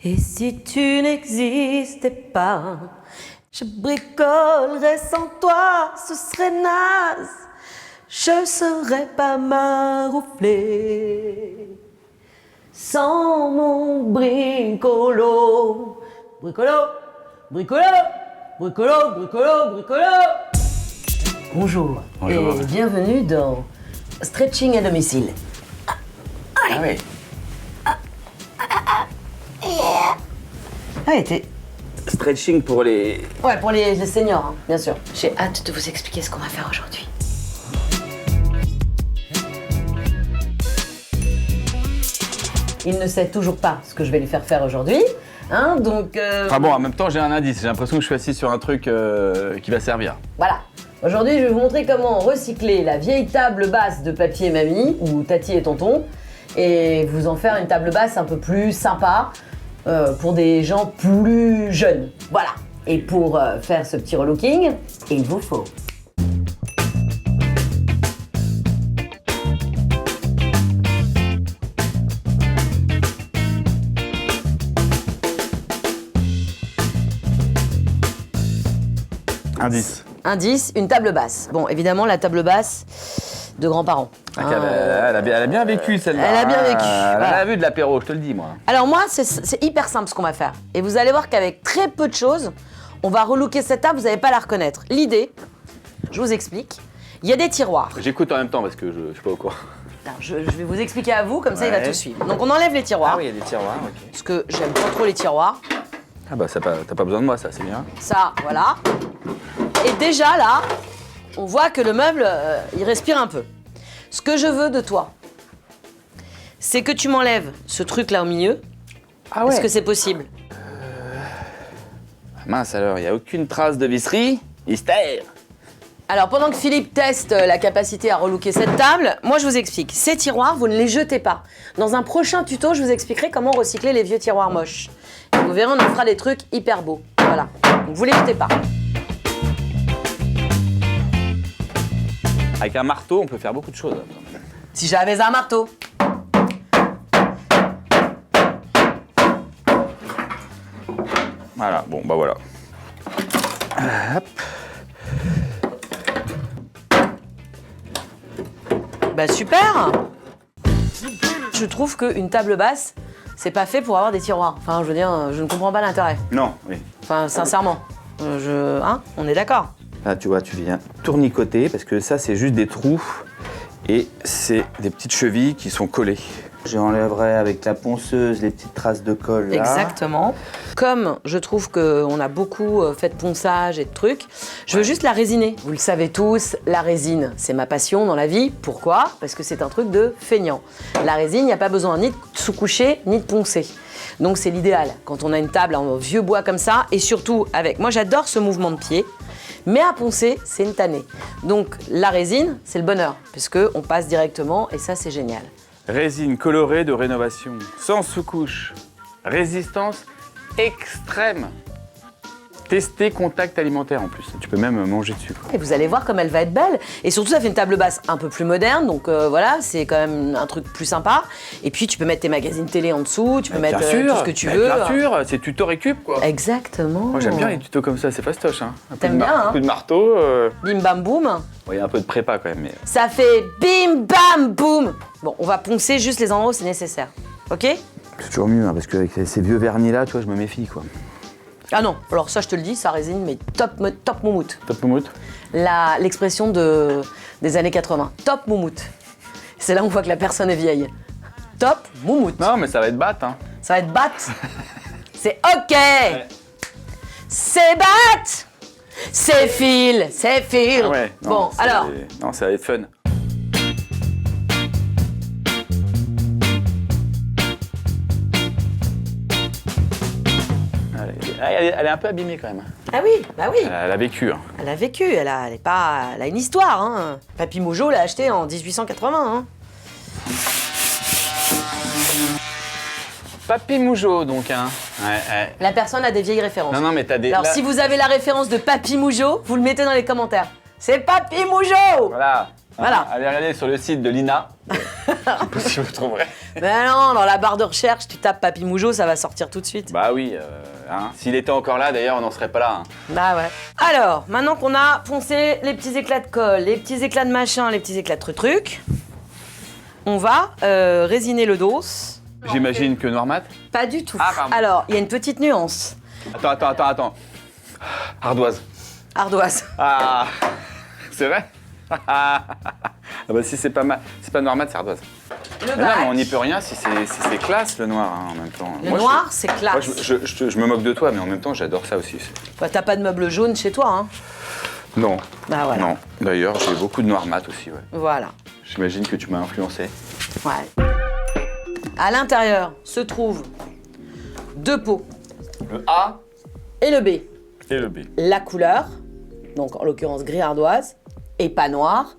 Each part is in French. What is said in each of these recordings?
Et si tu n'existais pas, je bricolerais sans toi, ce serait naze. Je serais pas marouflée sans mon bricolo. Bricolo, bricolo, bricolo, bricolo, bricolo. Bonjour. Bonjour. Et bienvenue dans Stretching à domicile. Ah oui. Ah, t'es... Stretching pour les... Ouais, pour les seniors, hein, bien sûr. J'ai hâte de vous expliquer ce qu'on va faire aujourd'hui. Il ne sait toujours pas ce que je vais lui faire faire aujourd'hui, hein, donc... Enfin bon, en même temps, j'ai un indice. J'ai l'impression que je suis assis sur un truc qui va servir. Voilà. Aujourd'hui, je vais vous montrer comment recycler la vieille table basse de papy et mamie, ou tati et tonton, et vous en faire une table basse un peu plus sympa, pour des gens plus jeunes. Voilà. Et pour faire ce petit relooking, il vous faut... Indice. Indice, une table basse. Bon, évidemment, la table basse de grands-parents. Ah, elle a bien vécu celle-là. Elle a bien vécu, Elle voilà. a vu de l'apéro, je te le dis moi. Alors moi, c'est hyper simple ce qu'on va faire. Et vous allez voir qu'avec très peu de choses, on va relooker cette table, vous n'allez pas la reconnaître. L'idée, je vous explique, il y a des tiroirs. J'écoute en même temps parce que je suis pas au courant. Alors, je vais vous expliquer à vous, comme ça il va Ouais. tout suivre. Donc on enlève les tiroirs, Ah oui, il y a des tiroirs, ok. parce que j'aime pas trop les tiroirs. Ah bah t'as pas besoin de moi, ça, c'est bien. Ça, voilà. Et déjà là, on voit que le meuble, il respire un peu. Ce que je veux de toi, c'est que tu m'enlèves ce truc là au milieu. Ah ouais. Est-ce que c'est possible? Mince alors, il y a aucune trace de visserie. Mystère. Alors pendant que Philippe teste la capacité à relooker cette table, moi je vous explique. Ces tiroirs, vous ne les jetez pas. Dans un prochain tuto, je vous expliquerai comment recycler les vieux tiroirs moches. Et vous verrez, on en fera des trucs hyper beaux. Voilà. Donc vous les jetez pas. Avec un marteau, on peut faire beaucoup de choses. Si j'avais un marteau. Voilà, bon bah voilà. Hop. Bah super. Je trouve qu'une table basse, c'est pas fait pour avoir des tiroirs. Enfin, je veux dire, je ne comprends pas l'intérêt. Non, oui. Enfin, sincèrement. Hein, on est d'accord. Là, tu vois, tu viens tournicoter parce que ça, c'est juste des trous et c'est des petites chevilles qui sont collées. J'enlèverai avec la ponceuse les petites traces de colle là. Exactement. Comme je trouve qu'on a beaucoup fait de ponçage et de trucs, je veux juste la résiner. Vous le savez tous, la résine, c'est ma passion dans la vie. Pourquoi? Parce que c'est un truc de feignant. La résine, il n'y a pas besoin ni de sous-coucher, ni de poncer. Donc c'est l'idéal quand on a une table en vieux bois comme ça, et surtout avec... Moi j'adore ce mouvement de pied, mais à poncer, c'est une tannée. Donc la résine, c'est le bonheur, parce qu'on passe directement, et ça c'est génial. Résine colorée de rénovation, sans sous-couche, résistance extrême. Testé contact alimentaire en plus. Tu peux même manger dessus. Et vous allez voir comme elle va être belle. Et surtout, ça fait une table basse un peu plus moderne. Donc voilà, c'est quand même un truc plus sympa. Et puis, tu peux mettre tes magazines télé en dessous. Tu peux mettre tout ce que tu veux. Bien sûr, c'est tuto récup quoi. Exactement. Moi j'aime bien les tutos comme ça, c'est fastoche. Hein. T'aimes bien, hein. Un coup de marteau. Bim bam boum. Il y a un peu de prépa quand même. Mais... Ça fait bim bam boum. Bon, on va poncer juste les endroits où c'est nécessaire. Ok? C'est toujours mieux hein, parce qu'avec ces vieux vernis là, tu vois, je me méfie quoi. Ah non, alors ça je te le dis, ça résine, mais top moumoute. Top moumoute. L'expression des années 80. Top moumoute. C'est là où on voit que la personne est vieille. Top moumoute. Non mais ça va être batte hein. Ça va être batte. C'est ok. Ouais. C'est batte. C'est fil. C'est fil. Ah ouais, non, bon, alors. Non, ça va être fun. Elle est un peu abîmée quand même. Ah oui, bah oui. Elle a vécu. Hein. Elle a vécu, elle a une histoire. Hein. Papy Mougeot l'a acheté en 1880. Hein. Papy Mougeot donc hein. Ouais. La personne a des vieilles références. Non mais t'as des. Alors si vous avez la référence de Papy Mougeot, vous le mettez dans les commentaires. C'est Papy Mougeot. Voilà. Voilà. Allez regarder sur le site de l'INA. Je sais pas si vous trouverez. Mais non, dans la barre de recherche, tu tapes Papy Mougeot, ça va sortir tout de suite. Bah oui, s'il était encore là, d'ailleurs, on n'en serait pas là. Hein. Bah ouais. Alors, maintenant qu'on a poncé les petits éclats de colle, les petits éclats de machin, les petits éclats de truc, on va résiner le dos. J'imagine que noir mat. Pas du tout. Ah, pardon. Alors, il y a une petite nuance. Attends. Ardoise. Ardoise. Ah, c'est vrai. Ah bah si c'est pas noir mat, c'est ardoise. Le Mais non, bac. mais on n'y peut rien si c'est classe le noir hein, en même temps. Le Moi, noir, c'est Moi, classe. je me moque de toi, mais en même temps, j'adore ça aussi. Bah, t'as pas de meuble jaune chez toi, hein? Non. Bah voilà. Non. D'ailleurs, j'ai beaucoup de noir mat aussi, ouais. Voilà. J'imagine que tu m'as influencé. Ouais. À l'intérieur se trouvent 2 pots Le A et le B. et le B. La couleur, donc en l'occurrence gris ardoise, et pas noir.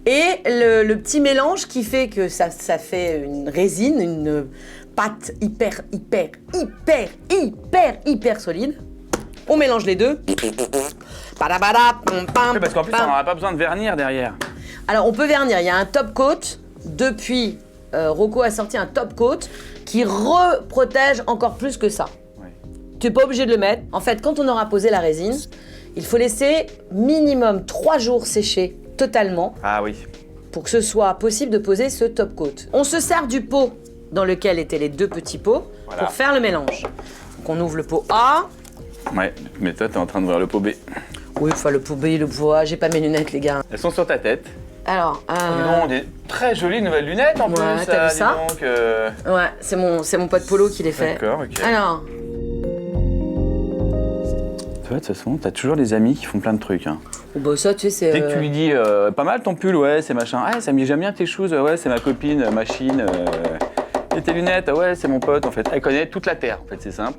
Et le petit mélange qui fait que ça fait une résine, une pâte hyper solide. On mélange les deux. Padabada, pom, pam, Oui, parce qu'en plus, pam. on n'aura pas besoin de vernir derrière. Alors on peut vernir, il y a un top coat. Depuis, Rocco a sorti un top coat qui reprotège encore plus que ça. Oui. Tu n'es pas obligé de le mettre. En fait, quand on aura posé la résine, il faut laisser minimum 3 jours sécher totalement Ah oui. pour que ce soit possible de poser ce top coat. On se sert du pot dans lequel étaient les 2 petits pots Voilà. pour faire le mélange. Donc on ouvre le pot A. Ouais, mais toi, t'es en train d'ouvrir le pot B. Oui, enfin le pot B, le pot A, j'ai pas mes lunettes les gars. Elles sont sur ta tête. Alors, Dis donc, des très jolies nouvelles lunettes en Ouais, plus. t'as vu dis ça donc, ouais, c'est mon pote Polo qui les fait. D'accord, ok. Alors, Tu vois, de toute façon, t'as toujours des amis qui font plein de trucs. Hein. oh bah ça tu sais c'est... Dès que tu lui dis pas mal ton pull, ouais, c'est machin. Ah, ça me dit, j'aime bien tes shoes, ouais, c'est ma copine, machine. Et tes lunettes, ouais, c'est mon pote en fait. Elle connaît toute la terre, en fait, c'est simple.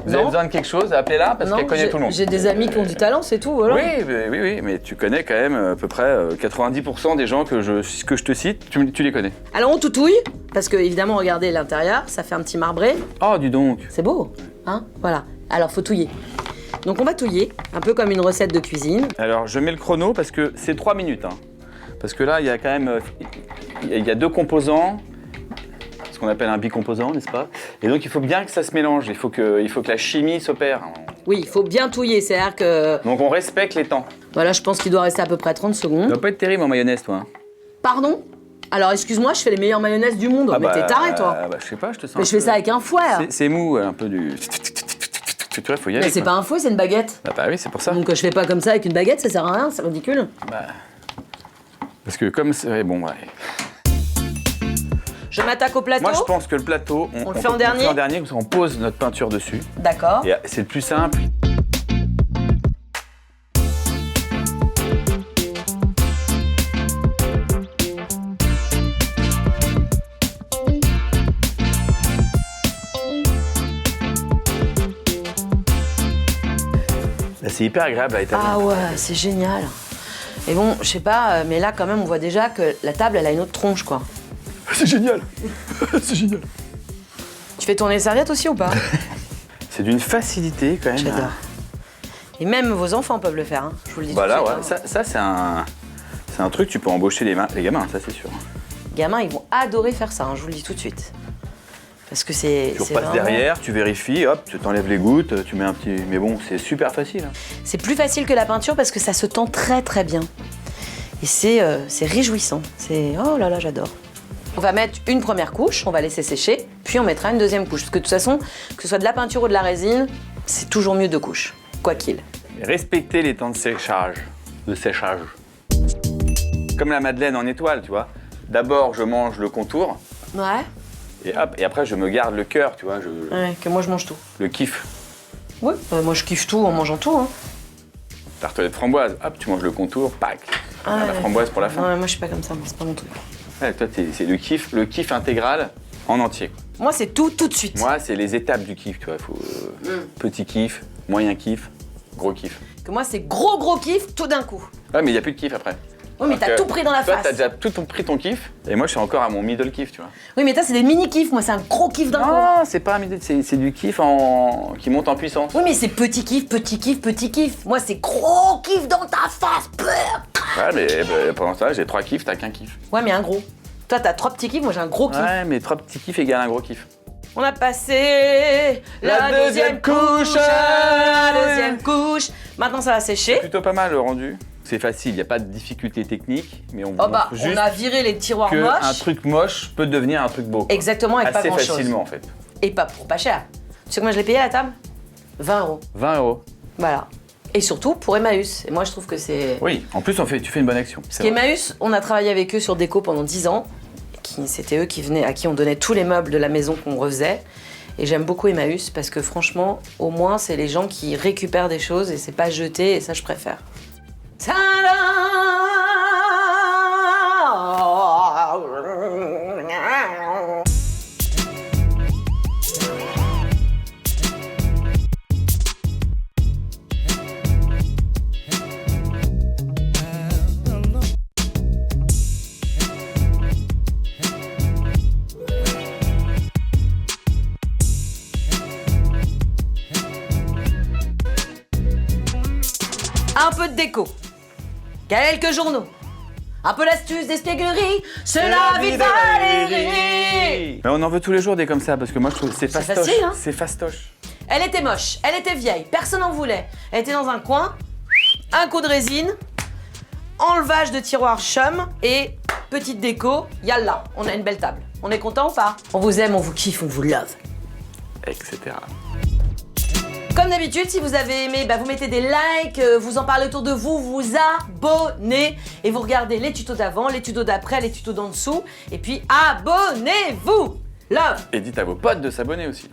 Vous avez Non. besoin de quelque chose, appelez-la parce qu'elle connaît tout le monde. J'ai des amis qui ont du talent, c'est tout, voilà. Oui, mais tu connais quand même à peu près 90% des gens que je te cite, tu les connais. Alors on toutouille, parce que évidemment, regardez l'intérieur, ça fait un petit marbré. Oh, dis donc. C'est beau, hein? Voilà. Alors faut touiller. Donc on va touiller, un peu comme une recette de cuisine. Alors, je mets le chrono parce que c'est 3 minutes. Hein. Parce que là, il y a quand même il y a 2 composants, ce qu'on appelle un bicomposant, n'est-ce pas? Et donc, il faut bien que ça se mélange. Il faut que la chimie s'opère. Oui, il faut bien touiller, c'est-à-dire que... Donc, on respecte les temps. Voilà, je pense qu'il doit rester à peu près 30 Ça secondes. doit pas être terrible en mayonnaise, toi. Hein. Pardon? Alors excuse-moi, je fais les meilleures mayonnaises du monde. Mais t'es taré, toi. Je sais pas, je te sens. Mais je fais ça avec un fouet. hein. C'est mou, un peu du. Tu vois, faut y aller. Mais c'est quoi. pas un fouet, c'est une baguette. Ah bah oui, c'est pour ça. Donc je fais pas comme ça avec une baguette, ça sert à rien, c'est ridicule. Parce que comme c'est bon, ouais. Je m'attaque au plateau. Moi, je pense que le plateau, On le fait en dernier. On le fait en dernier, comme ça, on pose notre peinture dessus. D'accord. Et c'est le plus simple. Là, c'est hyper agréable à établir. Ah ouais, c'est génial. Et bon, je sais pas, mais là quand même on voit déjà que la table elle a une autre tronche quoi. C'est génial. C'est génial. Tu fais tourner les serviettes aussi ou pas? C'est d'une facilité quand même. J'adore. Et même vos enfants peuvent le faire, hein. Je vous le dis Bah tout là, de ouais. suite. hein. Ça c'est un truc, tu peux embaucher les gamins, ça c'est sûr. Les gamins ils vont adorer faire ça, hein, je vous le dis tout de suite. Parce que c'est. Tu c'est repasses vraiment- derrière, tu vérifies, hop, tu t'enlèves les gouttes, tu mets un petit. Mais bon, c'est super facile. Hein. C'est plus facile que la peinture parce que ça se tend très très bien. Et c'est réjouissant. C'est. Oh là là, j'adore. On va mettre une première couche, on va laisser sécher, puis on mettra une deuxième couche. Parce que de toute façon, que ce soit de la peinture ou de la résine, c'est toujours mieux 2 couches, quoi qu'il. Et respecter les temps de séchage. Comme la madeleine en étoile, tu vois. D'abord, je mange le contour, Ouais. et hop, et après, je me garde le cœur, tu vois, Ouais, que moi je mange tout. le kiff. Oui, moi je kiffe tout en mangeant tout. Hein. Tartelette framboise, hop, tu manges le contour, pack. Ah La ouais. framboise pour la fin. Ouais, moi je suis pas comme ça, moi, c'est pas mon truc. Ouais, toi, c'est le kiff intégral en entier. Moi c'est tout de suite. Moi, c'est les étapes du kiff, tu vois. Faut, petit kiff, moyen kiff, gros kiff. Que moi c'est gros kiff tout d'un coup. Ouais, mais il n'y a plus de kiff après. Oui, mais t'as tout pris dans la toi, face. Toi, t'as déjà tout pris ton kiff, et moi, je suis encore à mon middle kiff, tu vois. Oui, mais toi c'est des mini kiffs, moi c'est un gros kiff d'un coup. Non, c'est pas un middle, c'est du kiff qui monte en puissance. Oui, mais c'est petit kiff, petit kiff, petit kiff. Moi c'est gros kiff dans ta face. Ouais, mais pendant ça, j'ai 3 kiffs, t'as qu'un kiff. Ouais, mais un gros. Toi, t'as 3 petits kiffs, moi j'ai un gros kiff. Ouais, mais 3 petits kiffs égale un gros kiff. On a passé la deuxième couche, la deuxième couche. Maintenant, ça va sécher. Plutôt pas mal le rendu. C'est facile, il n'y a pas de difficulté technique, mais on montre juste on a viré les tiroirs que moches. un truc moche peut devenir un truc beau. Quoi. Exactement, avec pas assez grand-chose. facilement en fait. Et pas pour pas cher. Tu sais combien je l'ai payé à la table 20 €. 20 €. Voilà. Et surtout pour Emmaüs. Et moi, je trouve que c'est... Oui, en plus tu fais une bonne action. Parce qu'Emmaüs, on a travaillé avec eux sur déco pendant 10 ans. C'était eux qui venaient, à qui on donnait tous les meubles de la maison qu'on refaisait. Et j'aime beaucoup Emmaüs parce que franchement, au moins, c'est les gens qui récupèrent des choses et c'est pas jeté, et ça, je préfère. Un peu de déco, quelques journaux, un peu l'astuce d'espièglerie, c'est la vie de Valérie. Mais on en veut tous les jours des comme ça parce que moi je trouve que c'est fastoche. facile, hein. C'est fastoche. Elle était moche, elle était vieille, personne n'en voulait. Elle était dans un coin, un coup de résine, enlevage de tiroir chum et petite déco, yallah, on a une belle table. On est content ou pas? On vous aime, on vous kiffe, on vous love. Etc. Comme d'habitude, si vous avez aimé, vous mettez des likes, vous en parlez autour de vous, vous abonnez et vous regardez les tutos d'avant, les tutos d'après, les tutos d'en dessous et puis abonnez-vous. Love. Et dites à vos potes de s'abonner aussi.